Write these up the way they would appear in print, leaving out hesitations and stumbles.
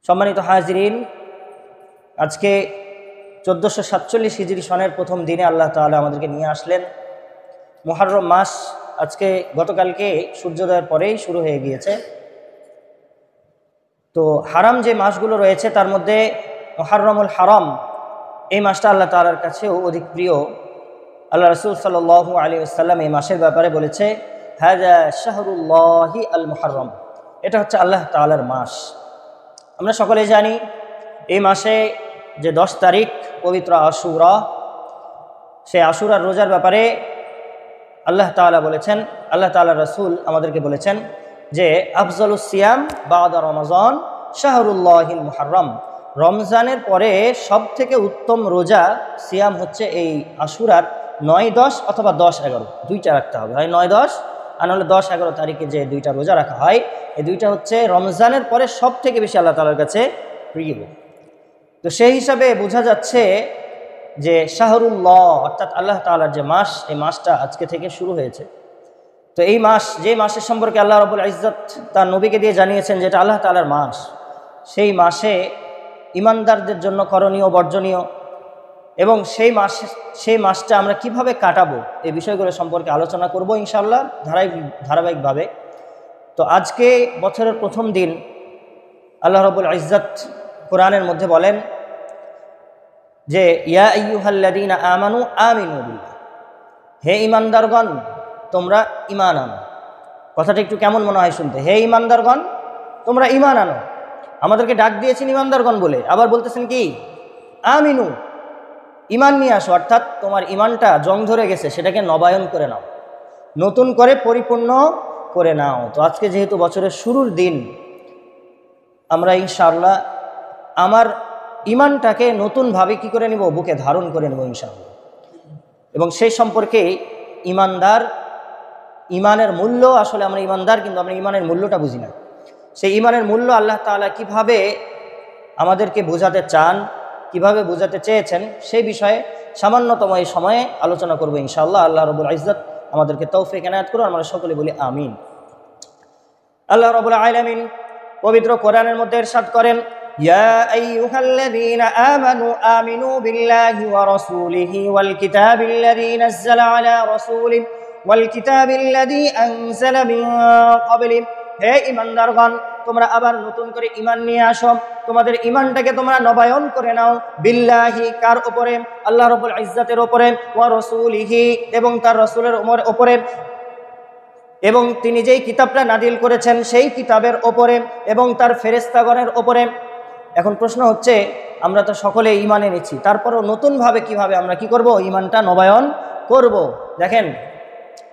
সম্মানিত হাজিরিন, আজকে 1447 হিজরি সনের প্রথম দিনে আল্লাহ তাআলা আমাদেরকে নিয়ে আসলেন। মুহররম মাস আজকে গতকালকে সূর্যোদয়ের পরেই শুরু হয়ে গিয়েছে। তো হারাম যে মাসগুলো রয়েছে তার মধ্যে মুহররমুল হারাম এই মাসটা আল্লাহ তাআলার কাছেও অধিক প্রিয়। আল্লাহ রাসূল সাল্লাল্লাহু আলাইহি ওয়াসাল্লাম এই মাসের ব্যাপারে বলেছে, হাযা শাহরুল্লাহি আল মুহররম, এটা হচ্ছে আল্লাহ তাআলার মাস। আমরা সকলে জানি এই মাসে যে 10 তারিখ পবিত্র আশুরা, সেই আশুরার রোজার ব্যাপারে আল্লাহ তাআলা বলেছেন, আল্লাহ তাআলার রাসূল আমাদেরকে বলেছেন যে আফজালুস সিয়াম বাদা রমাজান শাহরুল্লাহিল মুহররম, রমজানের পরে সব থেকে উত্তম রোজা সিয়াম হচ্ছে এই আশুরার 9-10 অথবা 10-11, দুইটা রাখতে হবে, হয় 9-10 আর নাহলে 10-11 তারিখে যে দুইটা রোজা রাখা হয়, এই দুইটা হচ্ছে রমজানের পরে সব থেকে বেশি আল্লাহ তাআলার কাছে প্রিয়। তো সেই হিসাবে বোঝা যাচ্ছে যে শাহরুল্লাহ অর্থাৎ আল্লাহ তাআলার যে মাস, এই মাসটা আজকে থেকে শুরু হয়েছে। তো এই মাস, যে মাসের সম্পর্কে আল্লাহ রাব্বুল ইজ্জত তার নবীকে দিয়ে জানিয়েছেন যেটা আল্লাহ তাআলার মাস, সেই মাসে ইমানদারদের জন্য করণীয় বর্জনীয় এবং সেই মাসটা আমরা কিভাবে কাটাবো এই বিষয়গুলো সম্পর্কে আলোচনা করব ইনশাআল্লাহ ধারাবাহিকভাবে। তো আজকে বছরের প্রথম দিন আল্লাহ রাব্বুল ইজ্জত কোরআনের মধ্যে বলেন যে ইয়া আইয়ুহাল্লাযীনা আমানু আমিনু বিল্লাহ, হে ঈমানদারগণ তোমরা ঈমান আনো। কথাটা একটু কেমন মনে হয় শুনতে? হে ঈমানদারগণ তোমরা ঈমান আনো। আমাদেরকে ডাক দিয়েছেন ঈমানদারগণ বলে, আবার বলতেছেন কি আমিনু, ঈমান নিয়ে আসো, অর্থাৎ তোমার ঈমানটা জং ধরে গেছে সেটাকে নবায়ন করে নাও, নতুন করে পরিপূর্ণ করে নাও। তো আজকে যেহেতু বছরের শুরুর দিন, আমরা ইনশাআল্লাহ আমার ঈমানটাকে নতুনভাবে কি করে নিব, বুকে ধারণ করে নেব ইনশাআল্লাহ। এবং সেই সম্পর্কে ঈমানের মূল্য, আসলে আমরা ঈমানদার কিন্তু আমরা ঈমানের মূল্যটা বুঝি না। সেই ঈমানের মূল্য আল্লাহ তাআলা কিভাবে আমাদেরকে বোঝাতে চান, কিভাবে বোঝাতে চেয়েছেন, সেই বিষয়ে সামান্যতম এই সময়ে আলোচনা করব ইনশাআল্লাহ। আল্লাহ রাব্বুল ইজ্জত আমাদেরকে তৌফিক এনায়েত করুন, আমরা সকলে বলি আমিন। আল্লাহ রাব্বুল আলামিন পবিত্র কোরআনের মধ্যে ইরশাদ করেন, ইয়া আইয়ুহাল্লাযীনা আমানু আমিনু বিল্লাহি ওয়া রাসূলিহি ওয়াল কিতাবিল্লাযী নাযালা আলা রাসূলিহি ওয়াল কিতাবিল্লাযী আনজালা মিন ক্বাবলি, হে ঈমানদারগণ তোমরা আবার নতুন করে ঈমান নিয়ে আসো, তোমাদের ঈমানটাকে তোমরা নবায়ন করে নাও। বিল্লাহি, কার উপরে? আল্লাহ রাব্বুল ইজ্জতের উপরে। ওয়া রাসূলিহি, এবং তার রাসূলের উপরে, এবং তিনি যেই কিতাবটা নাজিল করেছেন সেই কিতাবের ওপরে, এবং তার ফেরেশতাগণের ওপরে। এখন প্রশ্ন হচ্ছে, আমরা তো সকলে ঈমান এনেছি, তারপরও নতুনভাবে কিভাবে আমরা কি করব, ঈমানটা নবায়ন করব? দেখেন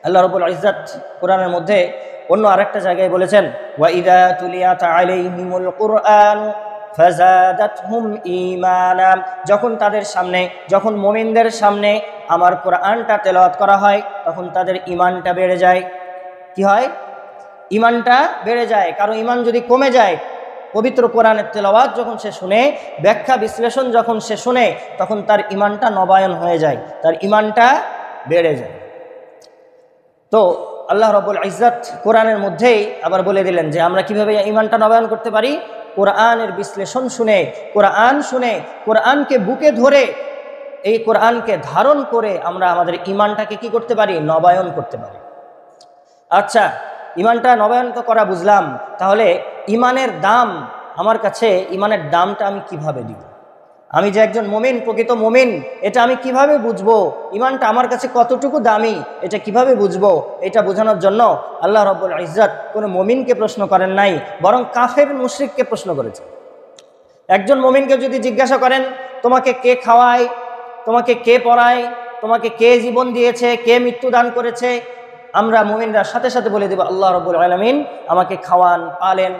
আল্লাহ রাব্বুল ইজ্জত কোরআনের মধ্যে অন্য আরেকটা জায়গায় বলেছেন, ওয়া ইযা তুলিয়াত আলাইহিমুল কুরআন ফাযাদাতহুম ঈমানা, যখন তাদের সামনে, যখন মুমিনদের সামনে আমার কোরআনটা তেলাওয়াত করা হয় তখন তাদের ঈমানটা বেড়ে যায়। কি হয়? ঈমানটা বেড়ে যায়। কারণ ঈমান যদি কমে যায়, পবিত্র কোরআনের তেলাওয়াত যখন সে শুনে, ব্যাখ্যা বিশ্লেষণ যখন সে শুনে, তখন তার ঈমানটা নবায়ন হয়ে যায়, তার ঈমানটা বেড়ে যায়। তো আল্লাহ রাব্বুল ইজ্জত কোরআনের মধ্যেই আবার বলে দিলেন যে আমরা কিভাবে ঈমানটা নবায়ন করতে পারি। কোরআনের বিশ্লেষণ শুনে, কোরআন শুনে, কোরআনকে বুকে ধরে, এই কোরআনকে ধারণ করে আমরা আমাদের ঈমানটাকে কি করতে পারি, নবায়ন করতে পারি। আচ্ছা, ঈমানটা নবায়ন তো করা বুঝলাম, তাহলে ঈমানের দাম আমার কাছে, ঈমানের দামটা আমি কিভাবে দিব? আমি যে একজন মুমিন, প্রকৃত মুমিন, এটা আমি কিভাবে বুঝবো? ঈমানটা আমার কাছে কতটুকু দামি, এটা কিভাবে বুঝবো? এটা বোঝানোর জন্য আল্লাহ রাব্বুল ইজ্জত কোনো মুমিনকে প্রশ্ন করেন নাই, বরং কাফের মুশরিককে প্রশ্ন করেছেন। একজন মুমিনকে যদি জিজ্ঞাসা করেন, তোমাকে কে খাওয়ায়, তোমাকে কে পড়ায়, তোমাকে কে জীবন দিয়েছে, কে মৃত্যু দান করেছে, আমরা মুমিনরা সাথে সাথে বলে দেব আল্লাহ রাব্বুল আলামিন আমাকে খাওয়ান, পালেন,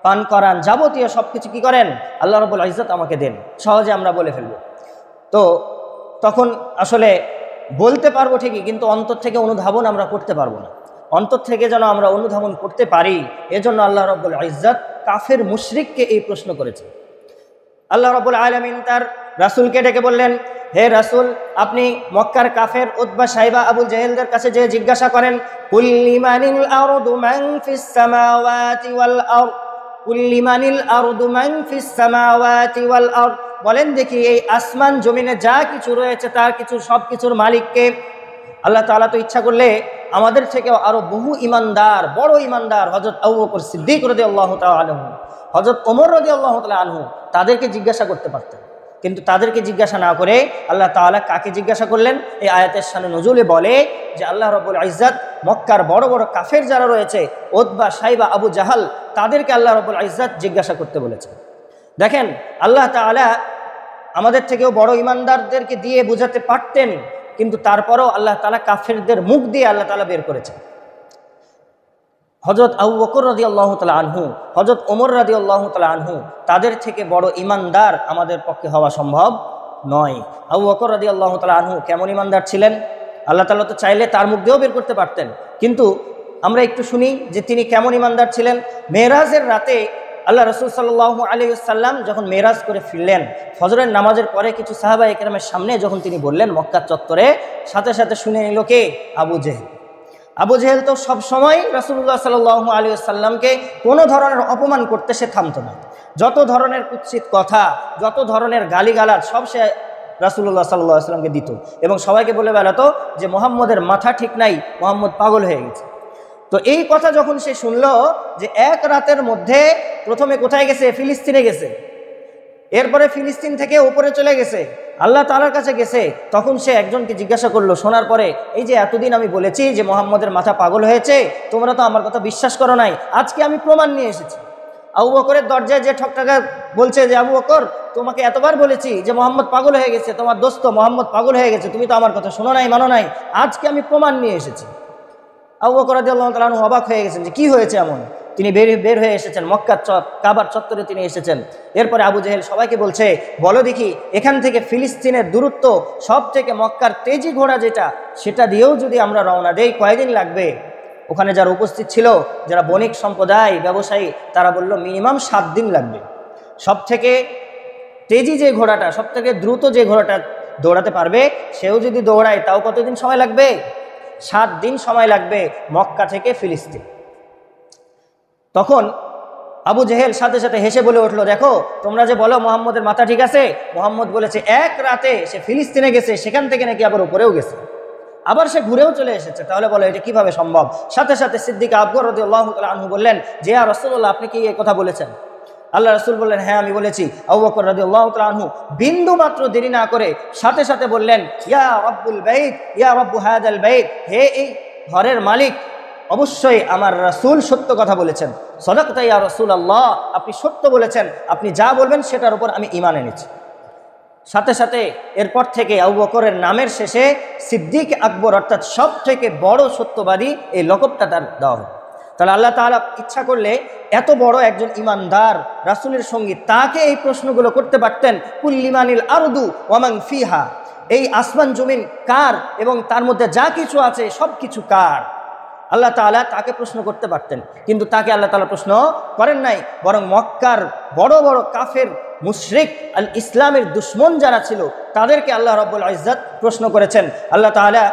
পান করান, যাবতীয় সবকিছু কি করেন, আল্লাহ রাব্বুল ইজ্জত আমাকে দেন। সহজে আমরা বলে ফেলব। তো তখন আসলে বলতে পারবো ঠিকই, কিন্তু অন্তর থেকে অনুধাবন আমরা করতে পারবো না। অন্তর থেকে যেন আমরা অনুধাবন করতে পারি, এজন্য আল্লাহ রাব্বুল ইজ্জত কাফের মুশরিককে এই প্রশ্ন করেছেন। আল্লাহ রাব্বুল আলামিন তার রাসূলকে ডেকে বললেন, হে রাসূল, আপনি মক্কার কাফের উতবা, সাইবা, আবুল জাহেলদের কাছে যে জিজ্ঞাসা করেন, কুল লিমানিল আরদু মান ফিস সামাওয়াতি ওয়াল আরদ, কুল লিমানিল আরদু মান ফিস সামাওয়াতি ওয়াল আরদ, বলেন দেখি এই আসমান জমিনে যা কিছু রয়েছে তার কিছু সব কিছুর মালিককে। আল্লাহ তাআলা তো ইচ্ছা করলে আমাদের থেকেও আরো বহু ইমানদার, বড় ইমানদার হযরত আবু বকর সিদ্দিক রাদিয়াল্লাহু তাআলা আনহু, হযরত ওমর রাদিয়াল্লাহু তাআলা আনহু, তাদেরকে জিজ্ঞাসা করতে পারতেন। কিন্তু তাদেরকে জিজ্ঞাসা না করে আল্লাহ তাআলা কাকে জিজ্ঞাসা করলেন? এই আয়াতের শানে নজুলে বলে যে আল্লাহ রাব্বুল ইজ্জত মক্কার বড় বড় কাফের যারা রয়েছে, উতবা, শাইবা, আবু জাহাল, তাদেরকে আল্লাহ রাব্বুল ইজ্জত জিজ্ঞাসা করতে বলেছেন। দেখেন, আল্লাহ তাআলা আমাদের থেকেও বড় ইমানদারদেরকে দিয়ে বোঝাতে পারতেন, কিন্তু তারপরেও আল্লাহ তাআলা কাফেরদের মুখ দিয়ে আল্লাহ তাআলা বের করেছেন। হযরত আবু বকর রাদিয়াল্লাহু তাআলা আনহু, হযরত ওমর রাদিয়াল্লাহু তাআলা আনহু, তাদের থেকে বড় ইমানদার আমাদের পক্ষে হওয়া সম্ভব নয়। আবু বকর রাদিয়াল্লাহু তাআলা আনহু কেমন ইমানদার ছিলেন? আল্লাহ তাআলা তো চাইলে তার মুখ দিয়েও বের করতে পারতেন, কিন্তু আমরা একটু শুনি যে তিনি কেমন ইমানদার ছিলেন। মেরাজের রাতে আল্লাহ রাসূল সাল্লাল্লাহু আলাইহি ওয়াসাল্লাম যখন মেরাজ করে ফিরলেন, ফজরের নামাজের পরে কিছু সাহাবায়ে কেরামের সামনে যখন তিনি বললেন মক্কা চত্বরে, সাথে সাথে শুনে নিল কে? আবু জেহেল। আবু জেহেল তো সবসময় রাসূলুল্লাহ সাল্লাল্লাহু আলাইহি ওয়াসাল্লামকে কোনো ধরনের অপমান করতে সে থামতো না। যত ধরনের কুৎসিত কথা, যত ধরনের গালিগালাজ সব সে রাসূলুল্লাহ সাল্লাল্লাহু আলাইহি ওয়াসাল্লামকে দিত, এবং সবাইকে বলে বেড়াতো যে মুহাম্মদের মাথা ঠিক নাই, মুহাম্মদ পাগল হয়ে গেছে। তো এই কথা যখন সে শুনল যে এক রাতের মধ্যে প্রথমে কোথায় গেছে? ফিলিস্তিনে গেছে, এরপরে ফিলিস্তিন থেকে উপরে চলে গেছে, আল্লাহ তাআলার কাছে গেছে, তখন সে একজনকে জিজ্ঞাসা করলো। শোনার পরে, এই যে এতদিন আমি বলেছি যে মুহাম্মদের মাথা পাগল হয়েছে, তোমরা তো আমার কথা বিশ্বাস করো নাই, আজকে আমি প্রমাণ নিয়ে এসেছি। আবু বকরের দরজায় যে ঠকঠকা বলছে যে আবু বকর, তোমাকে এতবার বলেছি যে মুহাম্মদ পাগল হয়ে গেছে, তোমার দোস্ত মুহাম্মদ পাগল হয়ে গেছে, তুমি তো আমার কথা শোনো নাই, মানো নাই, আজকে আমি প্রমাণ নিয়ে এসেছি। আবু বকর রাদিয়াল্লাহু তাআলা আনহু অবাক হয়ে গেছেন যে কি হয়েছে এমন। তিনি বের হয়ে এসেছেন, মক্কার কাবার চত্বরে তিনি এসেছেন। এরপরে আবু জেহেল সবাইকে বলছে, বলো দেখি এখান থেকে ফিলিস্তিনের দূরত্ব সব থেকে মক্কার তেজি ঘোড়া যেটা, সেটা দিয়েও যদি আমরা রওনা দেই কয়দিন লাগবে? ওখানে যারা উপস্থিত ছিল, যারা বণিক সম্প্রদায়, ব্যবসায়ী, তারা বলল মিনিমাম 7 দিন লাগবে। সব থেকে তেজি যে ঘোড়াটা, সব থেকে দ্রুত যে ঘোড়াটা দৌড়াতে পারবে, সেও যদি দৌড়ায় তাও কতদিন সময় লাগবে? 7 দিন সময় লাগবে মক্কা থেকে ফিলিস্তিন। তখন আবু জেহেল সাথে সাথে হেসে বলে উঠলো, দেখো তোমরা যে বলো মুহাম্মদের মাথা ঠিক আছে, মুহাম্মদ বলেছে এক রাতে সে ফিলিস্তিনে গেছে, সেখান থেকে নাকি আবার উপরেও গেছে, আবার সে ঘুরেও চলে এসেছে, তাহলে বলো এটা কিভাবে সম্ভব? সাথে সাথে সিদ্দিক আকবর রাদিয়াল্লাহু তাআলা আনহু বললেন যে ইয়া রাসূলুল্লাহ, আপনি কি এই কথা বলেছেন? আল্লাহ রাসূল বললেন, হ্যাঁ আমি বলেছি। আবু বকর রাদিয়াল্লাহু তাআলা আনহু বিন্দু মাত্র দেরি না করে সাথে সাথে বললেন, ইয়া রাব্বুল বাইত, ইয়া রাব্বু হাদাল বাইত, হে এই ঘরের মালিক, অবশ্যই আমার রাসূল সত্য কথা বলেছেন। সাদাকতা ইয়া রাসূলুল্লাহ, আপনি সত্য বলেছেন, আপনি যা বলবেন সেটার উপর আমি ঈমান এনেছি। সাথে সাথে এরপর থেকে আবু বকরের নামের শেষে সিদ্দিক আকবর, অর্থাৎ সব থেকে বড় সত্যবাদী, এই লকবটা তার দেওয়া হয়। তাহলে আল্লাহ তাআলা ইচ্ছা করলে এত বড় একজন ইমানদার রাসূলের সঙ্গী, তাকে এই প্রশ্নগুলো করতে পারতেন। কুল লিমানিল আরদু ওয়া মান ফিহা, এই আসমান জমিন কার এবং তার মধ্যে যা কিছু আছে সব কিছু কার? আল্লাহ তাআলা তাকে প্রশ্ন করতে পারতেন, কিন্তু তাকে আল্লাহ তাআলা প্রশ্ন করেন নাই, বরং মক্কার বড় বড় কাফের, মুশরিক, আল ইসলামের দুশ্মন যারা ছিল তাদেরকে আল্লাহ রাব্বুল ইজ্জত প্রশ্ন করেছেন। আল্লাহ তাআলা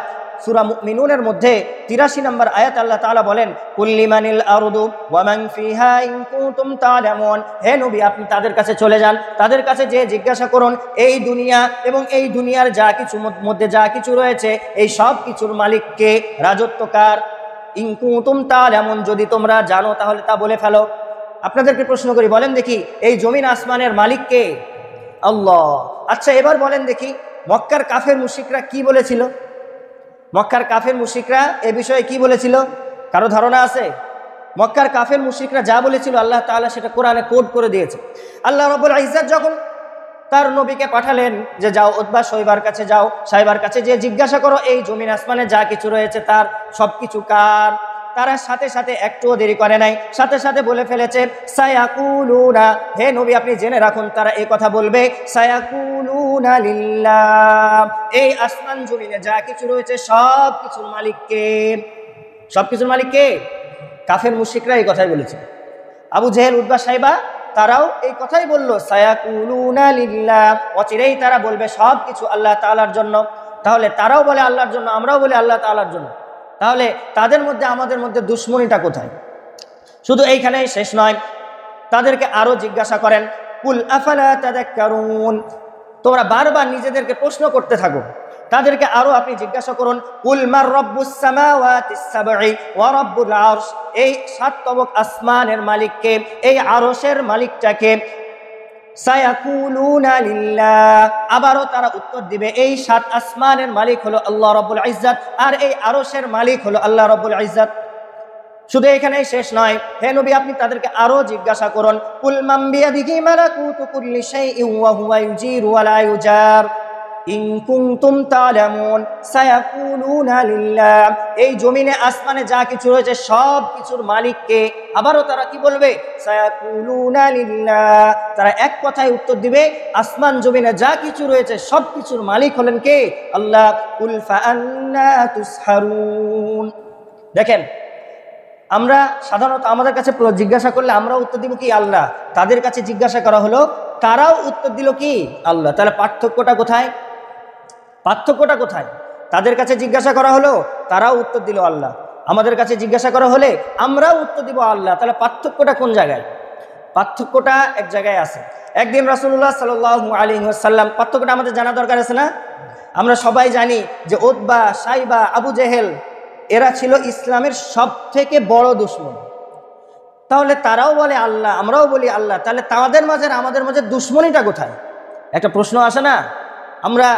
সূরা মুমিনুনের মধ্যে 83 নম্বর আয়াত আল্লাহ তাআলা বলেন, কুল লিমানিল আরদু ওয়া মান ফিহা ইন কুনতুম তা'লামুন, হে নবী আপনি তাদের কাছে চলে যান, তাদের কাছে যে জিজ্ঞাসা করুন এই দুনিয়া এবং এই দুনিয়ার যা কিছু মধ্যে যা কিছু রয়েছে, এই সব কিছুর মালিক কে, রাজত্ব কার? ইন কুনতুম তা'লামুন, যদি তোমরা জানো তাহলে তা বলে ফেলো। আপনাদেরকে প্রশ্ন করি, বলেন দেখি এই জমিন আসমানের মালিক কে? আল্লাহ। আচ্ছা এবার বলেন দেখি মক্কার কাফের মুশরিকরা কি বলেছিল? মক্কার কাফের মুশরিকরা এ বিষয়ে কি বলেছিল? কারো ধারণা আছে? মক্কার কাফের মুশরিকরা যা বলেছিল আল্লাহ তাআলা সেটা কোরআনে কোড করে দিয়েছে। আল্লাহ রাব্বুল ইজ্জত যখন তার নবীকে পাঠালেন যে যাও উতবা শৈবার কাছে যাও, সাইবার কাছে যে জিজ্ঞাসা করো এই জমিন আসমানে যা কিছু রয়েছে তার সবকিছু কার, তারা সাথে সাথে একটুও দেরি করে নাই, সাথে সাথে বলে ফেলেছে সায়াকুলুনা, হে নবী আপনি জেনে রাখুন তারা এই কথা বলবে, সায়াকুলুনা লিল্লাহ, এই আসমান জমিনে যা কিছু রয়েছে সব কিছুর মালিক কে? সব কিছুর মালিক কে? কাফের মুশরিকরা এই কথাই বলেছে। আবু জেহেল, উতবা, সাইবা তারাও এই কথাই বলল, সায়াকুলুনা লিল্লাহ, অচিরেই তারা বলবে সব কিছু আল্লাহ তাআলার জন্য। তাহলে তারাও বলে আল্লাহর জন্য, আমরাও বলি আল্লাহ তাআলার জন্য, তাহলে তাদের মধ্যে আমাদের মধ্যে দুশ্মনীটা কোথায়? শুধু এইখানেই শেষ নয়, তাদেরকে আরো জিজ্ঞাসা করেন, কুল আফালা তাযাক্কারুন, তোমরা বারবার নিজেদেরকে প্রশ্ন করতে থাকো। তাদেরকে আরো আপনি জিজ্ঞাসা করুন, কুল মার রব্বুস সামাওয়াতিস সাবঈ ওয়া রব্বুল আরশ, এই 7 তবক আসমানের মালিককে, এই আরশের মালিকটাকে। সায়াকুলুনা লিল্লাহ, আবারও তারা উত্তর দিবে এই 7 আসমানের মালিক হলো আল্লাহ রাব্বুল ইজ্জাত, আর এই আরশের মালিক হলো আল্লাহ রাব্বুল ইজ্জাত। শুধু এখানেই শেষ নয়, হে নবী আপনি তাদেরকে আরো জিজ্ঞাসা করুন, কুল মান বিয়াদিহি মালাকুতু কুল্লি শাইইন ওয়া হুয়া ইউজিরু ওয়া লা ইউজার ইন কুনতুম তা'লামুন সায়াকুলুনা লিল্লাহ, এই জমিনে আসমানে যা কিছু রয়েছে সব কিছুর মালিককে। আবারও তারা কি বলবে? সায়াকুলুনা লিল্লাহ, তারা এক কথায় উত্তর দিবে আসমান জমিনে যা কিছু রয়েছে সব কিছুর মালিক হলেন কে? আল্লাহ। কুল ফাআন্না তুসহারুন। দেখেন, আমরা সাধারণত আমাদের কাছে জিজ্ঞাসা করলে আমরাও উত্তর দিব কি? আল্লাহ। তাদের কাছে জিজ্ঞাসা করা হলো, তারাও উত্তর দিল কি? আল্লাহ। তাহলে পার্থক্যটা কোথায়? পার্থক্যটা কোথায়? তাদের কাছে জিজ্ঞাসা করা হলো, তারাও উত্তর দিল আল্লাহ। আমাদের কাছে জিজ্ঞাসা করা হলে আমরাও উত্তর দিব আল্লাহ। তাহলে পার্থক্যটা কোন জায়গায়? পার্থক্যটা এক জায়গায় আছে। একদিন রাসূলুল্লাহ সাল্লাল্লাহু আলাইহি ওয়াসাল্লাম, পার্থক্যটা আমাদের জানা দরকার আছে না? আমরা সবাই জানি যে উতবা, সাইবা, আবু জেহেল এরা ছিল ইসলামের সবথেকে বড় দুশমন। তাহলে তারাও বলে আল্লাহ, আমরাও বলি আল্লাহ, তাহলে তাদের মাঝে আমাদের মাঝে দুশমনিটা কোথায়? একটা প্রশ্ন আসে না? আমরা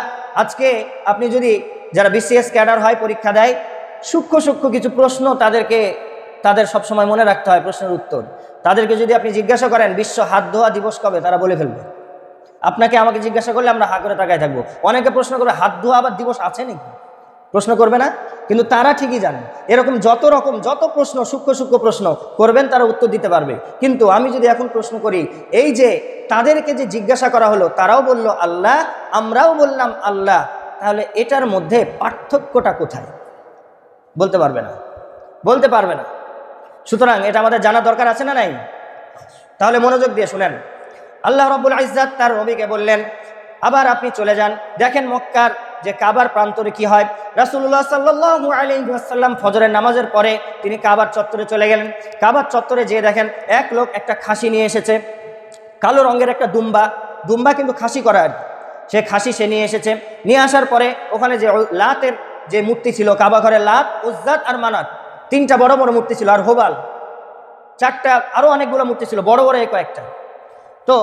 আজকে আপনি যদি যারা বিসিএস ক্যাডার হয়, পরীক্ষা দেয়, সূক্ষ্ম সূক্ষ্ম কিছু প্রশ্ন তাদের সবসময় মনে রাখতে হয় প্রশ্নের উত্তর। তাদেরকে যদি আপনি জিজ্ঞাসা করেন বিশ্ব হাত ধোয়া দিবস কবে, তারা বলে ফেলবে। আপনাকে আমাকে জিজ্ঞাসা করলে আমরা হা করে তাকায় থাকবো। অনেকে প্রশ্ন করবে হাত ধোয়া আবার দিবস আছে নাকি, প্রশ্ন করবে না? কিন্তু তারা ঠিকই জানে এরকম যত প্রশ্ন, সূক্ষ্ম সূক্ষ্ম প্রশ্ন করবেন তারা উত্তর দিতে পারবে। কিন্তু আমি যদি এখন প্রশ্ন করি, এই যে তাদেরকে যে জিজ্ঞাসা করা হলো তারাও বলল আল্লাহ, আমরাও বললাম আল্লাহ, তাহলে এটার মধ্যে পার্থক্যটা কোথায়? বলতে পারবে না, বলতে পারবে না। সুতরাং এটা আমাদের জানা দরকার আছে না নাই? তাহলে মনোযোগ দিয়ে শুনেন, আল্লাহ রাব্বুল ইজ্জাত তার নবীকে বললেন, আবার আপনি চলে যান, দেখেন মক্কার যে কাবার প্রান্তরে কি হয়। রাসূলুল্লাহ সাল্লাল্লাহু আলাইহি ওয়াসাল্লাম ফজরের নামাজের পরে তিনি কাবার চত্বরে চলে গেলেন। কাবার চত্বরে যেয়ে দেখেন এক লোক একটা খাসি নিয়ে এসেছে, কালো রঙের একটা দুম্বা কিন্তু খাসি করা আর কি। সে খাসি সে নিয়ে এসেছে। নিয়ে আসার পরে ওখানে যে লাতের যে মূর্তি ছিল, কাবা ঘরে লাত, উজ্জাত আর মানাত, 3টা বড় বড় মূর্তি ছিল, আর হোবাল 4টা, আরো অনেকগুলো মূর্তি ছিল, বড় বড় কয়েকটা। তো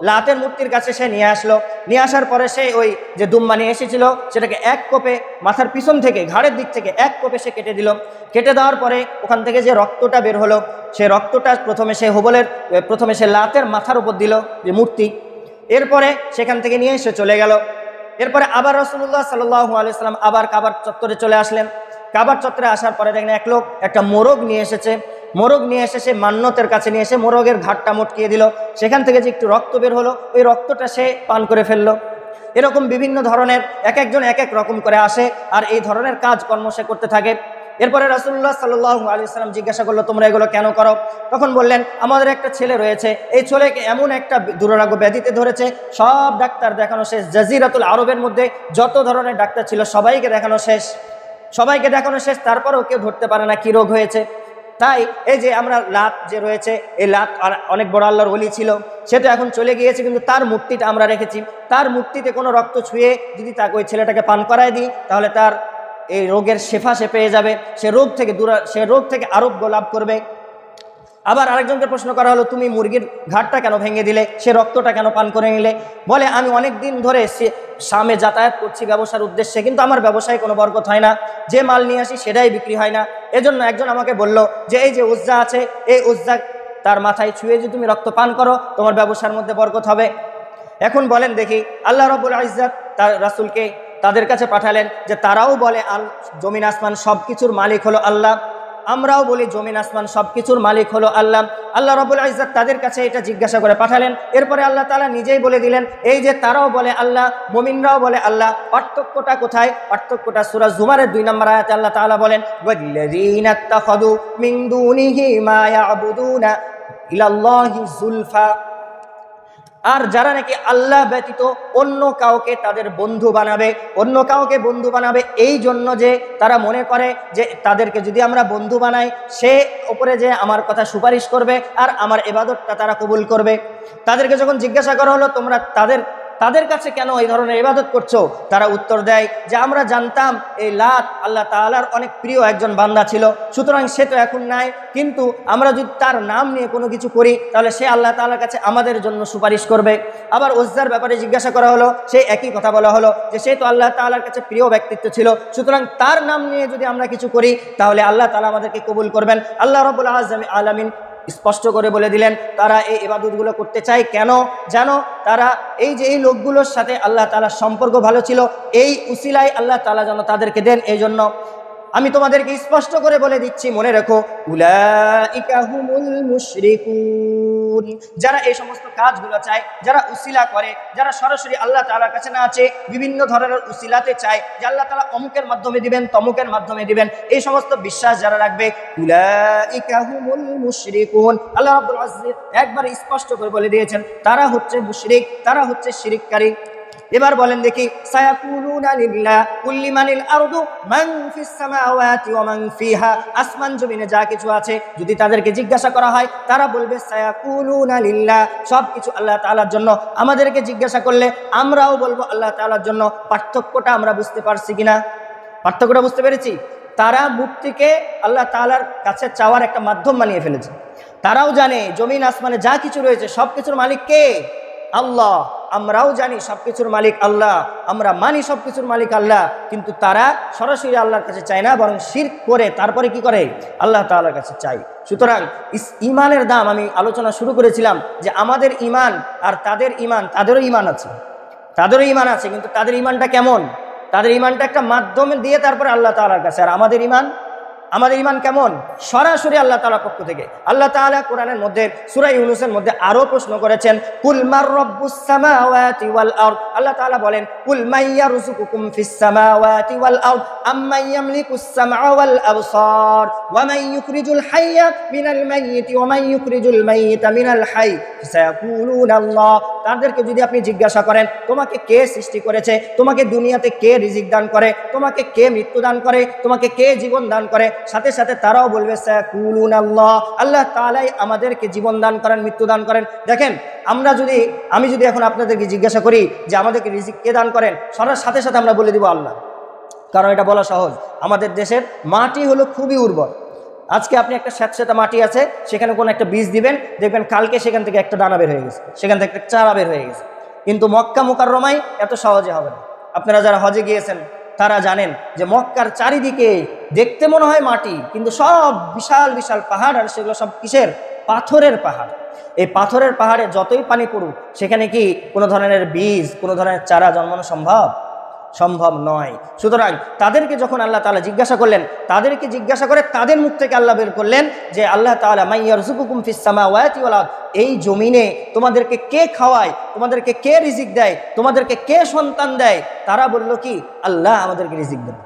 লাতের মূর্তির কাছে সে নিয়ে আসলো। নিয়ে আসার পরে সে ওই যে দুম্বা নিয়ে এসেছিল সেটাকে এক কোপে মাথার পিছন থেকে, ঘাড়ের দিক থেকে এক কোপে সে কেটে দিল। কেটে দেওয়ার পরে ওখান থেকে যে রক্তটা বের হলো, সে রক্তটা প্রথমে সে লাতের মাথার উপর দিল যে মূর্তি। এরপরে সেখান থেকে নিয়ে সে চলে গেল। এরপরে আবার রাসূলুল্লাহ সাল্লাল্লাহু আলাইহি ওয়াসাল্লাম আবার কাবার চত্বরে চলে আসলেন। কাবার চত্বরে আসার পরে দেখেন এক লোক একটা মোরগ নিয়ে এসেছে। মোরগ নিয়ে এসে সে মান্যতের কাছে নিয়ে এসে মোরগের ঘাটটা মটকিয়ে দিল। সেখান থেকে যে একটু রক্ত বের হলো, ওই রক্তটা সে পান করে ফেললো। এরকম বিভিন্ন ধরনের এক একজন এক এক রকম করে আসে, আর এই ধরনের কাজকর্ম সে করতে থাকে। এরপরে রাসূলুল্লাহ সাল্লাল্লাহু আলাইহি ওয়াসাল্লাম জিজ্ঞাসা করলো, তোমরা এগুলো কেন করো? তখন বললেন, আমাদের একটা ছেলে রয়েছে, এই ছেলেকে এমন একটা দুরারোগ্য ব্যাধিতে ধরেছে, সব ডাক্তার দেখানো শেষ, জাজিরাতুল আরবের মধ্যে যত ধরনের ডাক্তার ছিল সবাইকে দেখানো শেষ, তারপরেও কেউ ধরতে পারে না কি রোগ হয়েছে। তাই এই যে আমরা লাত যে রয়েছে, এই লাত অনেক বড় আল্লাহর ওলি ছিল, সে তো এখন চলে গিয়েছে, কিন্তু তার মূর্তিটা আমরা রেখেছি। তার মূর্তিতে কোনো রক্ত ছুঁয়ে যদি তাকে ওই ছেলেটাকে পান করায় দিই, তাহলে তার এই রোগের শেফা সে পেয়ে যাবে, সে রোগ থেকে আরোগ্য লাভ করবে। আবার আরেকজনকে প্রশ্ন করা হলো, তুমি মুরগির ঘাটটা কেন ভেঙে দিলে, সে রক্তটা কেন পান করে নিলে? বলে, আমি অনেক দিন ধরে শামে যাতায়াত করছি ব্যবসার উদ্দেশ্যে, কিন্তু আমার ব্যবসায় কোনো বরকত হয় না, যে মাল নিয়ে আসি সেটাই বিক্রি হয় না। এজন্য একজন আমাকে বলল যে এই যে উজ্জা আছে, এই উজ্জা তার মাথায় ছুঁয়ে যদি তুমি রক্ত পান করো তোমার ব্যবসার মধ্যে বরকত হবে। এখন বলেন দেখি, আল্লাহ রাব্বুল ইজ্জাত তার রাসূলকে তাদের কাছে পাঠালেন যে তারাও বলে জমিন আসমান সবকিছুর মালিক হলো আল্লাহ, আমরাও বলি জমিন আসমান সবকিছুর মালিক হলো আল্লাহ। আল্লাহ রাব্বুল ইজ্জাত তাদের কাছে এটা জিজ্ঞাসা করে পাঠালেন। এরপরে আল্লাহ তাআলা নিজেই বলে দিলেন, এই যে তারাও বলে আল্লাহ, মুমিনরাও বলে আল্লাহ, পার্থক্যটা কোথায়? পার্থক্যটা সূরা জুমারের 2 নম্বর আয়াতে আল্লাহ তাআলা বলেন, ওয়াল্লাযীনা ইত্তাখাযু মিন দুনিহি মা ইয়াবুদুনা ইলাল্লাহি যুলফা। আর যারা নাকি আল্লাহ ব্যতীত অন্য কাউকে তাদের বন্ধু বানাবে, অন্য কাউকে বন্ধু বানাবে এই জন্য যে তারা মনে করে যে তাদেরকে যদি আমরা বন্ধু বানাই সে উপরে যে আমার কথা সুপারিশ করবে আর আমার ইবাদতটা তারা কবুল করবে। তাদেরকে যখন জিজ্ঞাসা করা হলো তোমরা তাদের কাছে কেন এই ধরনের ইবাদত করছো, তারা উত্তর দেয় যে আমরা জানতাম এই লাত আল্লাহ তাআলার অনেক প্রিয় একজন বান্দা ছিল, সুতরাং সে তো এখন নাই, কিন্তু আমরা যদি তার নাম নিয়ে কোনো কিছু করি তাহলে সে আল্লাহ তাআলার কাছে আমাদের জন্য সুপারিশ করবে। আবার উজ্জার ব্যাপারে জিজ্ঞাসা করা হলো, সেই একই কথা বলা হলো যে সে তো আল্লাহ তাআলার কাছে প্রিয় ব্যক্তিত্ব ছিল, সুতরাং তার নাম নিয়ে যদি আমরা কিছু করি তাহলে আল্লাহ তাআলা আমাদেরকে কবুল করবেন। আল্লাহ রাব্বুল আলামিন স্পষ্ট করে বলে দিলেন তারা এই ইবাদতগুলো করতে চায় কেন জানো, তারা এই যে এই লোকগুলোর সাথে আল্লাহ তাআলার সম্পর্ক ভালো ছিল, এই উসিলায় আল্লাহ তাআলা যেন তাদেরকে দেন। এই জন্য আমি তোমাদেরকে স্পষ্ট করে বলে দিচ্ছি, মনে রেখো, উলাইকা হুমুল মুশরিকুন, যারা এই সমস্ত কাজগুলো চায়, যারা উসিলা করে, যারা সরাসরি আল্লাহ তাআলার কাছে না আছে বিভিন্ন ধরনের উসিলাতে চায় যে আল্লাহ তাআলা অমুকের মাধ্যমে দিবেন তমুকের মাধ্যমে দিবেন, এই সমস্ত বিশ্বাস যারা রাখবে, উলাইকা হুমুল মুশরিকুন, আল্লাহ রাব্বুল ইজ্জত একবার স্পষ্ট করে বলে দিয়েছেন তারা হচ্ছে মুশরিক, তারা হচ্ছে শিরককারী। এবার বলেন দেখি, সায়াকুলুনা লিল্লাহ কুল লিমানিল আরদু মান ফিস সামাওয়াতি ওয়া মান ফিহা, আসমান জমিনে যা কিছু আছে যদি তাদেরকে জিজ্ঞাসা করা হয় তারা বলবে সায়াকুলুনা লিল্লাহ, সব কিছু আল্লাহ তাআলার জন্য। আমাদেরকে জিজ্ঞাসা করলে আমরাও বলবো আল্লাহ তাআলার জন্য। পার্থক্যটা আমরা বুঝতে পারছি কিনা? পার্থক্যটা বুঝতে পেরেছি? তারা মুক্তিকে আল্লাহ তাআলার কাছে চাওয়ার একটা মাধ্যম বানিয়ে ফেলেছে। তারাও জানে জমিন আসমানে যা কিছু রয়েছে সব কিছুর মালিক কে? আল্লাহ। আমরাও জানি সবকিছুর মালিক আল্লাহ, আমরা মানি সবকিছুর মালিক আল্লাহ, কিন্তু তারা সরাসরি আল্লাহর কাছে চায় না, বরং শিরক করে তারপরে কি করে? আল্লাহ তাআলার কাছে চাই। সুতরাং ইমানের দাম আমি আলোচনা শুরু করেছিলাম যে আমাদের ইমান আর তাদের ইমান, তাদেরও ইমান আছে, তাদেরও ইমান আছে, কিন্তু তাদের ইমানটা কেমন? তাদের ইমানটা একটা মাধ্যমে দিয়ে তারপরে আল্লাহ তাআলার কাছে। আর আমাদের ইমান কেমন? সরাসরি আল্লাহ তাআলার পক্ষ থেকে। আল্লাহ তাআলা কোরআনের মধ্যে সূরা ইউনূসের মধ্যে আরো প্রশ্ন করেছেন, কুল মার রাব্বুস সামাওয়াতি ওয়াল আরদ, আল্লাহ তাআলা বলেন কুল মাইয়ারযুকুকুম ফিস সামাওয়াতি ওয়াল আরদ আম্মান ইয়ামলিকুস সামআ ওয়াল আবসার ওয়া মান ইউখরিজুল হাইয়্যা মিনাল মাইয়িতি ওয়া মান ইউখরিজুল মাইয়িতা মিনাল হাইয়্য ফাসায়াকুলুনা আল্লাহ। তাদেরকে যদি আপনি জিজ্ঞাসা করেন তোমাকে কে সৃষ্টি করেছে, তোমাকে দুনিয়াতে কে রিজিক দান করে, তোমাকে কে মৃত্যু দান করে, তোমাকে কে জীবন দান করে, সাথে সাথে তারাও বলবে সায়াকুলুনা আল্লাহ, আল্লাহ তাআলাই আমাদেরকে জীবন দান করেন, মৃত্যু দান করেন। দেখেন আমি যদি এখন আপনাদেরকে জিজ্ঞাসা করি যে আমাদেরকে রিজিক কে দান করেন, সাথে সাথে আমরা বলে দিব আল্লাহ, কারণ এটা বলা সহজ। আমাদের দেশের মাটি হলো খুবই উর্বর। আজকে আপনি একটা স্যাঁতস্যাঁতে মাটি আছে, সেখানে কোনো একটা বীজ দিবেন, দেখবেন কালকে সেখান থেকে একটা দানা বের হয়ে গেছে, সেখান থেকে একটা চারা বের হয়ে গেছে। কিন্তু মক্কা মুকাররমায় এত সহজে হবে না। আপনারা যারা হজে গিয়েছেন তারা জানেন যে মক্কার চারিদিকে দেখতে মনে হয় মাটি, কিন্তু সব বিশাল বিশাল পাহাড়, আর সেগুলো সব কিসের? পাথরের পাহাড়। এই পাথরের পাহাড়ে যতই পানি পড়ুক সেখানে কি কোনো ধরনের বীজ, কোনো ধরনের চারা জন্মানো সম্ভব নয়। সুতরাং তাদেরকে যখন আল্লাহ তাআলা জিজ্ঞাসা করলেন, তাদেরকে জিজ্ঞাসা করে তাদের মুখ থেকে আল্লাহ বের করলেন যে আল্লাহ তাআলা মাইয়ারযুকুকুম ফিস সামাওয়াতি ওয়াল আরদ, এই জমিনে তোমাদেরকে কে খাওয়ায়, তোমাদেরকে কে রিজিক দেয়, তোমাদেরকে কে সন্তান দেয়? তারা বলল কি? আল্লাহ আমাদেরকে রিজিক দেন।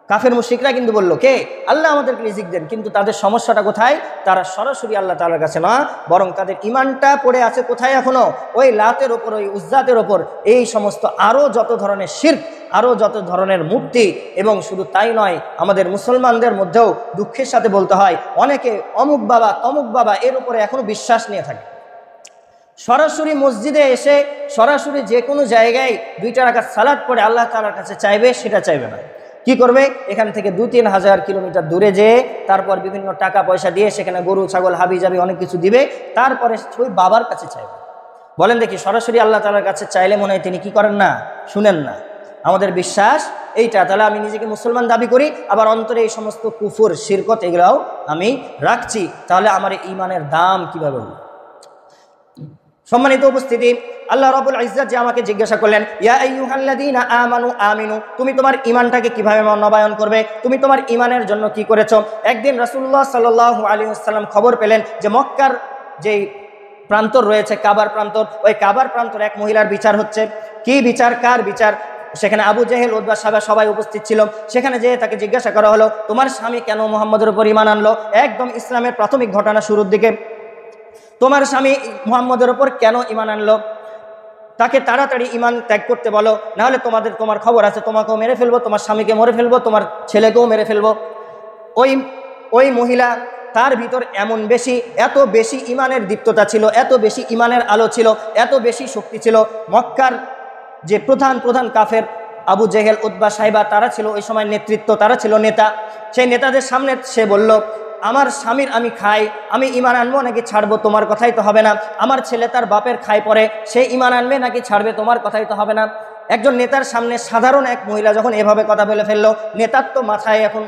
কাফের মুশরিকরা কিন্তু বলল কে? আল্লাহ আমাদেরকে রিজিক দেন। কিন্তু তাদের সমস্যাটা কোথায়? তারা সরাসরি আল্লাহ তাআলার কাছে না, বরং তাদের ইমানটা পড়ে আছে কোথায়? এখনো ওই লাতের ওপর, ওই উজ্জাতের ওপর, এই সমস্ত আরও যত ধরনের শিরক, আরও যত ধরনের মূর্তি। এবং শুধু তাই নয়, আমাদের মুসলমানদের মধ্যেও দুঃখের সাথে বলতে হয় অনেকে অমুক বাবা তমুক বাবা এর উপরে এখনো বিশ্বাস নিয়ে থাকে। সরাসরি মসজিদে এসে সরাসরি যে কোনো জায়গায় 2 রাকাত সালাত পড়ে আল্লাহ তাআলার কাছে চাইবে, সেটা চাইবে না। কি করবে? এখান থেকে 2-3 হাজার কিলোমিটার দূরে যেয়ে তারপর বিভিন্ন টাকা পয়সা দিয়ে সেখানে গরু ছাগল হাবি জাবি অনেক কিছু দিবে, তারপরে ওই বাবার কাছে চাইবে। বলেন দেখি, সরাসরি আল্লাহ তাআলার কাছে চাইলে মনে হয় তিনি কি করেন না? শুনেন না। আমাদের বিশ্বাস এইটা। তাহলে আমি নিজেকে মুসলমান দাবি করি, আবার অন্তরে এই সমস্ত কুফর শিরকত এগুলাও আমি রাখছি, তাহলে আমার ঈমানের দাম কিভাবে হবে? সম্মানিত উপস্থিতি, আল্লাহ রাব্বুল ইজ্জত যে আমাকে জিজ্ঞাসা করলেন, ইয়া আইয়ুহাল্লাযীনা আমানু আমিনু, তুমি তোমার ঈমানটাকে কিভাবে নবায়ন করবে, তুমি তোমার ঈমানের জন্য কি করেছো? একদিন রাসূলুল্লাহ সাল্লাল্লাহু আলাইহি ওয়াসাল্লাম খবর পেলেন যে মক্কার যেই প্রান্তর রয়েছে কাবার প্রান্তর, ওই কাবার প্রান্তর এক মহিলার বিচার হচ্ছে। কি বিচার? কার বিচার? সেখানে আবু জেহেল, উতবা, সাবা সবাই উপস্থিত ছিল। সেখানে যেয়ে তাকে জিজ্ঞাসা করা হলো, তোমার স্বামী কেন মুহাম্মদের উপর ঈমান আনলো? একদম ইসলামের প্রাথমিক ঘটনা শুরুর দিকে, তোমার স্বামী মুহাম্মদের উপর কেন ঈমান আনলো? তাকে তাড়াতাড়ি ইমান ত্যাগ করতে বলো, নাহলে তোমার খবর আছে, তোমাকেও মেরে ফেলবো, তোমার স্বামীকে মেরে ফেলবো, তোমার ছেলেকেও মেরে ফেলবো। ওই মহিলা, তার ভিতর এত বেশি ইমানের দীপ্ততা ছিল, এত বেশি ইমানের আলো ছিল, এত বেশি শক্তি ছিল। মক্কার যে প্রধান কাফের আবু জেহেল, উতবা, সাইবা, তারা ছিল ওই সময় নেতৃত্ব, তারা ছিল নেতা। সেই নেতাদের সামনে সে বলল, আমার স্বামীর আমি খাই, আমি ইমান আনবো নাকি ছাড়বো তোমার কথাই তো হবে না। আমার ছেলে তার বাপের খায় পরে, সে ইমান আনবে নাকি ছাড়বে তোমার কথাই তো হবে না। একজন নেতার সামনে সাধারণ এক মহিলা যখন এভাবে কথা বলে ফেললো, নেতার তো মাথায় এখন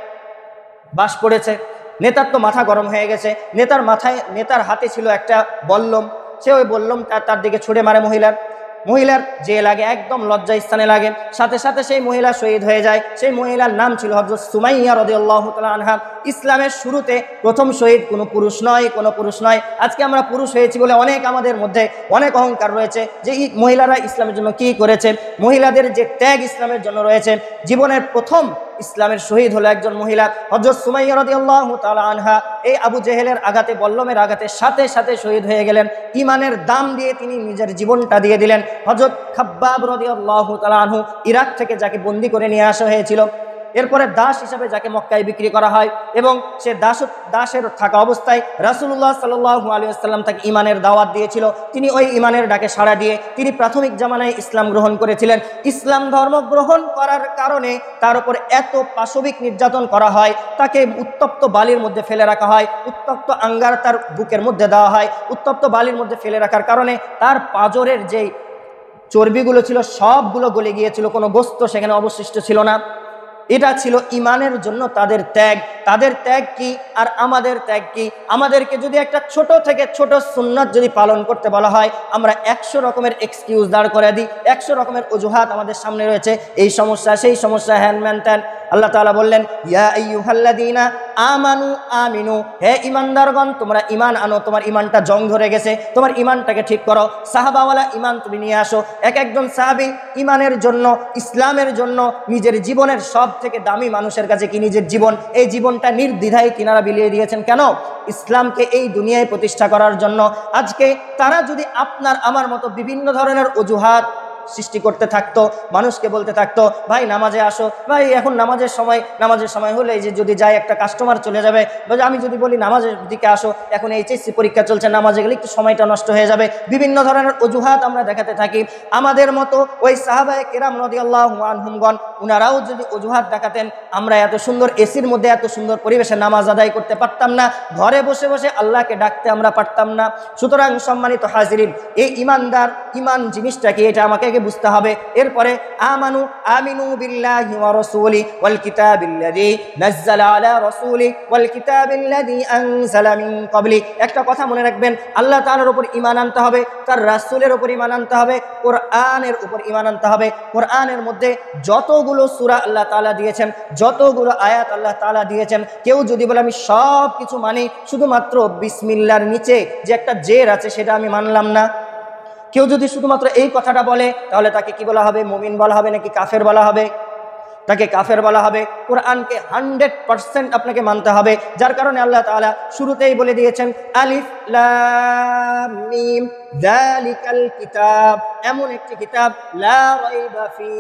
বাস পড়েছে, নেতার তো মাথা গরম হয়ে গেছে। নেতার হাতে ছিল একটা বল্লম, সে ওই বল্লম তার দিকে ছুড়ে মারে মহিলার যে লাগে, একদম লজ্জা স্থানে লাগে। সাথে সাথে সেই মহিলা শহীদ হয়ে যায়। সেই মহিলার নাম ছিল হযরত সুমাইয়া রাদিয়াল্লাহু তাআলা আনহা। ইসলামের শুরুতে প্রথম শহীদ কোনো পুরুষ নয়। আজকে আমরা পুরুষ হয়েছি বলে আমাদের মধ্যে অনেক অহংকার রয়েছে যে মহিলারা ইসলামের জন্য কি করেছে। মহিলাদের যে ত্যাগ ইসলামের জন্য রয়েছে, জীবনের প্রথম ইসলামের শহীদ হলো একজন মহিলা, হযরত সুমাইয়া রাদিয়াল্লাহু তাআলা আনহা। এই আবু জেহেলের আঘাতে, বল্লমের আঘাতে সাথে সাথে শহীদ হয়ে গেলেন। ইমানের দাম দিয়ে তিনি নিজের জীবনটা দিয়ে দিলেন। হযরত খাব্বাব রাদিয়াল্লাহু তাআলা আনহু, ইরাক থেকে যাকে বন্দী করে নিয়ে আসা হয়েছিল, এরপরে দাস হিসাবে যাকে মক্কায় বিক্রি করা হয়, এবং সে দাসের থাকা অবস্থায় রাসূলুল্লাহ সাল্লাল্লাহু আলাইহি ওয়াসাল্লাম তাকে ইমানের দাওয়াত দিয়েছিল। তিনি ওই ইমানের ডাকে সাড়া দিয়ে তিনি প্রাথমিক জামানায় ইসলাম গ্রহণ করেছিলেন। ইসলাম ধর্ম গ্রহণ করার কারণে তার উপর এত পাশবিক নির্যাতন করা হয়, তাকে উত্তপ্ত বালির মধ্যে ফেলে রাখা হয়, উত্তপ্ত আঙ্গার তার বুকের মধ্যে দেওয়া হয়। উত্তপ্ত বালির মধ্যে ফেলে রাখার কারণে তার পাঁজরের যেই চর্বিগুলো ছিল সবগুলো গলে গিয়েছিল, কোনো গোস্ত সেখানে অবশিষ্ট ছিল না। এটা ছিল ইমানের জন্য তাদের ত্যাগ কি আর আমাদের ত্যাগ কি। আমাদেরকে যদি একটা ছোট থেকে ছোট সুন্নাত যদি পালন করতে বলা হয়, আমরা 100 রকমের এক্সকিউজ দাঁড় করে দিই, 100 রকমের অজুহাত আমাদের সামনে রয়েছে, এই সমস্যা সেই সমস্যা, হ্যান ম্যান ত্যান। আল্লাহ তাআলা বললেন, ইয়া আইয়ুহাল্লাযীনা আমানু আমিনু, হে ঈমানদারগণ তোমরা ঈমান আনো, তোমার ঈমানটা জং ধরে গেছে, তোমার ঈমানটাকে ঠিক করো। সাহাবাওয়ালা ঈমান তুমি নিয়ে আসো। একজন সাহাবী ঈমানের জন্য, ইসলামের জন্য নিজের জীবনের সব থেকে দামি মানুষের কাছে কি নিজের জীবন, এই জীবনটা নির্দ্বিধায় তিনারা বিলিয়ে দিয়েছেন। কেন? ইসলামকে এই দুনিয়ায় প্রতিষ্ঠা করার জন্য। আজকে তারা যদি আপনার আমার মতো বিভিন্ন ধরনের অজুহাত সৃষ্টি করতে থাকতো, মানুষকে বলতে থাকতো, ভাই নামাজে আসো, ভাই এখন নামাজের সময় হলে যে যদি যাই একটা কাস্টমার চলে যাবে, আমি যদি বলি নামাজের দিকে আসো, এখন এইচএসসি পরীক্ষা চলছে, নামাজে গেলে একটু সময়টা নষ্ট হয়ে যাবে, বিভিন্ন ধরনের অজুহাত আমরা দেখাতে থাকি। আমাদের মতো ওই সাহাবায়ে কেরাম রাদিয়াল্লাহু আনহুমগণ, উনারাও যদি অজুহাত দেখাতেন, আমরা এত সুন্দর এসির মধ্যে এত সুন্দর পরিবেশে নামাজ আদায় করতে পারতাম না, ঘরে বসে বসে আল্লাহকে ডাকতে আমরা পারতাম না। সুতরাং সম্মানিত হাজিরিন, এই ঈমান জিনিসটা কি, এটা আমাকে বুঝতে হবে। এরপরে আমিনু বিল্লাহি ওয়া রাসূলি ওয়াল কিতাবিল্লাযী নাযালা আলা রাসূলি ওয়াল কিতাবিল্লাযী আনজালা মিন ক্বাবলি। একটা কথা মনে রাখবেন, আল্লাহ তাআলার উপর ঈমান আনতে হবে, তার রাসূলের উপর ঈমান আনতে হবে, কোরআনের উপর ঈমান আনতে হবে। কোরআনের মধ্যে যতগুলো সূরা আল্লাহ তাআলা দিয়েছেন, যতগুলো আয়াত আল্লাহ তাআলা দিয়েছেন, কেউ যদি বলে আমি সব কিছু মানি, শুধুমাত্র বিসমিল্লাহর নিচে যে একটা জের আছে সেটা আমি মানলাম না, কেউ যদি শুধুমাত্র এই কথাটা বলে, তাহলে তাকে কি বলা হবে? মুমিন বলা হবে নাকি কাফের বলা হবে? তাকে কাফের বলা হবে। কোরআনকে 100% আপনাকে মানতে হবে। যার কারণে আল্লাহ তাআলা শুরুতেই বলে দিয়েছেন, আলিফ লাম মিম যালিকাল কিতাব, এমন একটি কিতাব, লা রাইবা ফি,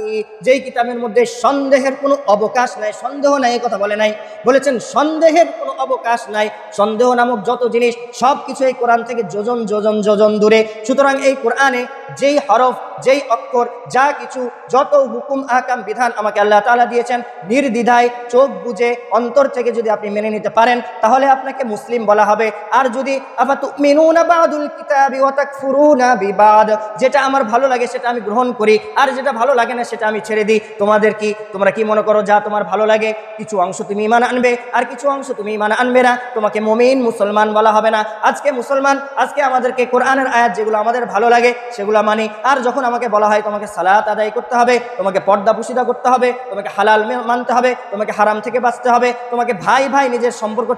যেই কিতাবের মধ্যে সন্দেহের কোনো অবকাশ নাই। সন্দেহ নাই এই কথা বলে নাই, বলেছেন সন্দেহের কোনো অবকাশ নাই। সন্দেহ নামক যত জিনিস সব কিছু এই কোরআন থেকে যোজন যোজন যোজন দূরে। সুতরাং এই কোরআনে যেই হরফ, যেই অক্ষর, যা কিছু, যত হুকুম আহকাম বিধান আমাকে আল্লাহ তাআলা দিয়েছেন, নির্দ্বিধায় চোখ বুজে অন্তর থেকে যদি আপনি মেনে নিতে পারেন, তাহলে আপনাকে মুসলিম বলা হবে। আর যদি আফাতুমিনুনা বাদুল কিতাবি ওয়া তাকফুরুনা বিবাদ, যেটা আমার ভালো লাগে সেটা আমি গ্রহণ করি, আর যেটা ভালো লাগে না সেটা আমি ছেড়ে দিই, তোমরা কি মনে করো যা তোমার ভালো লাগে কিছু অংশ তুমি ঈমান আনবে আর কিছু অংশ তুমি ঈমান আনবে না, তোমাকে মুমিন মুসলমান বলা হবে না। আজকে আমাদেরকে কোরআনের আয়াত যেগুলো আমাদের ভালো লাগে সেগুলো মানি, আর যখন আমাকে বলা হয় তোমাকে সালাত আদায় করতে হবে, তোমাকে পর্দা পুশিদা করতে হবে, তোমাকে হালাল মানতে হবে, তোমাকে হারাম থেকে বাঁচতে হবে, তোমাকে ভাই ভাই নিজের সম্পর্ক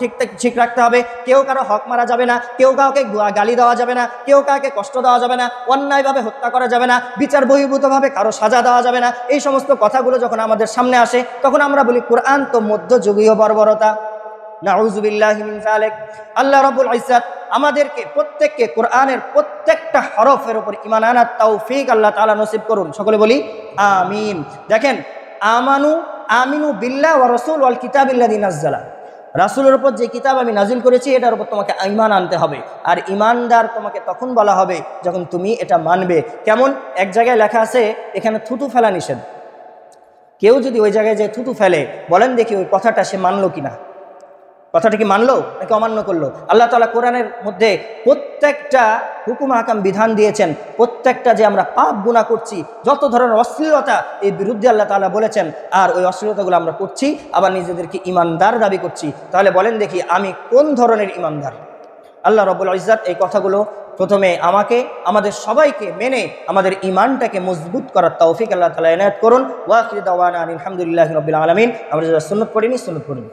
ঠিক রাখতে হবে, কেউ কারো হক মারা যাবে না, কেউ কাউকে গালি দেওয়া যাবে না, কেউ কাউকে কষ্ট দেওয়া যাবে না, অন্যায়ভাবে হত্যা করা যাবে না, বিচার বহির্ভূতভাবে কারো সাজা দেওয়া যাবে না। এই সমস্ত কথাগুলো যখন আমাদের সামনে আসে, তখন আমরা বলি কোরআন তো মধ্যযুগীয় বর্বরতা। নাউযু বিল্লাহি মিন যালিক। আল্লাহ রাব্বুল ইজ্জত আমাদেরকে প্রত্যেককে কোরআনের প্রত্যেকটা হরফের উপর ঈমান আনার তৌফিক আল্লাহ তাআলা নসিব করুন। সকলে বলি আমিন। দেখেন, আমিনু বিল্লাহ ওয়া রাসূল ওয়াল কিতাবিল্লাযী নাযালা, রাসূলের উপর যে কিতাব আমি নাজিল করেছি এটার উপর তোমাকে ঈমান আনতে হবে। আর ঈমানদার তোমাকে তখন বলা হবে যখন তুমি এটা মানবে। কেমন? এক জায়গায় লেখা আছে এখানে থুতু ফেলা নিষেধ। কেউ যদি ওই জায়গায় যে থুতু ফেলে, বলেন দেখি ওই কথাটা সে মানলো কিনা, কথাটা কি মানলো নাকি অমান্য করলো? আল্লাহ তাআলা কোরআনের মধ্যে প্রত্যেকটা হুকুম হাকাম বিধান দিয়েছেন, প্রত্যেকটা যে আমরা পাপ গুনাহ করছি, যত ধরনের অশ্লীলতা, এই বিরুদ্ধে আল্লাহ তাআলা বলেছেন। আর ওই অশ্লীলতাগুলো আমরা করছি, আবার নিজেদেরকে ঈমানদার দাবি করছি। তাহলে বলেন দেখি আমি কোন ধরনের ঈমানদার? আল্লাহ রাব্বুল ইজ্জত এই কথাগুলো প্রথমে আমাকে, আমাদের সবাইকে মেনে আমাদের ঈমানটাকে মজবুত করার তৌফিক আল্লাহ তাআলা এনায়েত করুন। ওয়া আখিরু দাওয়ানা আলহামদুলিল্লাহি রাব্বিল আলামিন। আমরা যারা সুন্নাত পড়িনি সুন্নাত পড়ুন।